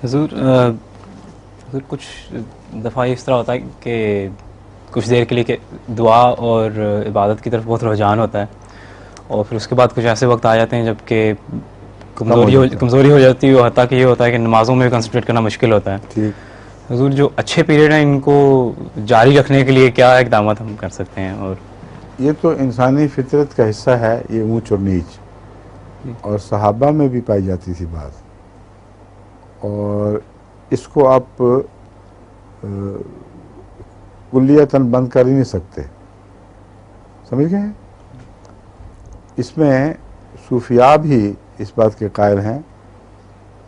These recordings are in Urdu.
حضور کچھ دفعہ اس طرح ہوتا ہے کہ کچھ دیر کے لیے کہ دعا اور عبادت کی طرف بہت رجحان ہوتا ہے، اور پھر اس کے بعد کچھ ایسے وقت آ جاتے ہیں جب کہ کم ہو جاتا ہے. کمزوری ہو جاتی ہے، حتیٰ کہ یہ ہوتا ہے کہ نمازوں میں کنسنٹریٹ کرنا مشکل ہوتا ہے. ٹھیک. حضور جو اچھے پیریڈ ہیں ان کو جاری رکھنے کے لیے کیا اقدامات ہم کر سکتے ہیں؟ اور یہ تو انسانی فطرت کا حصہ ہے، یہ اونچ اور نیچ، اور صحابہ میں بھی پائی جاتی تھی بات، اور اس کو آپ کلیتاً بند کر ہی نہیں سکتے. سمجھ گئے؟ اس میں صوفیاء بھی اس بات کے قائل ہیں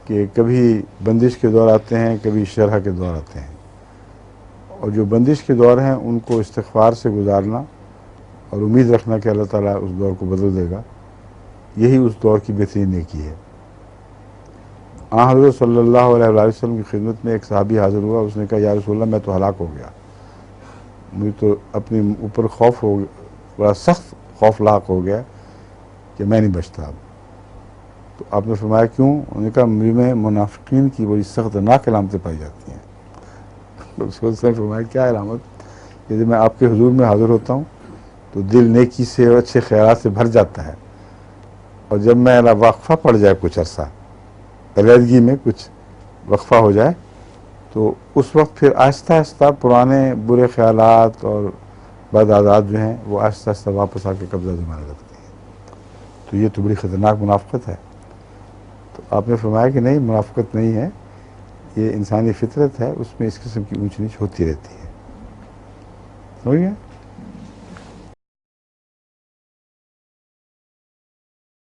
کہ کبھی بندش کے دور آتے ہیں، کبھی شرح کے دور آتے ہیں، اور جو بندش کے دور ہیں ان کو استغفار سے گزارنا اور امید رکھنا کہ اللہ تعالیٰ اس دور کو بدل دے گا، یہی اس دور کی بہترین نیکی ہے. حضرت صلی اللہ علیہ وآلہ وسلم کی خدمت میں ایک صحابی حاضر ہوا، اس نے کہا یا رسول اللہ میں تو ہلاک ہو گیا، مجھے تو اپنے اوپر خوف ہو گیا، بڑا سخت خوف لاحق ہو گیا کہ میں نہیں بچتا اب. تو آپ نے فرمایا کیوں؟ انہوں نے کہا مجھ میں منافقین کی بڑی سخت ناک علامتیں پائی جاتی ہیں. رسول نے فرمایا کیا علامت؟ کہ جب میں آپ کے حضور میں حاضر ہوتا ہوں تو دل نیکی سے اور اچھے خیالات سے بھر جاتا ہے، اور جب میں وقفہ پڑ جائے کچھ عرصہ، علیحدگی میں کچھ وقفہ ہو جائے، تو اس وقت پھر آہستہ آہستہ پرانے برے خیالات اور بد عادات جو ہیں وہ آہستہ آہستہ واپس آ کے قبضہ جمانے لگتے ہیں. تو یہ تو بڑی خطرناک منافقت ہے. تو آپ نے فرمایا کہ نہیں، منافقت نہیں ہے، یہ انسانی فطرت ہے، اس میں اس قسم کی اونچ نیچ ہوتی رہتی ہے. سمجھ گئے؟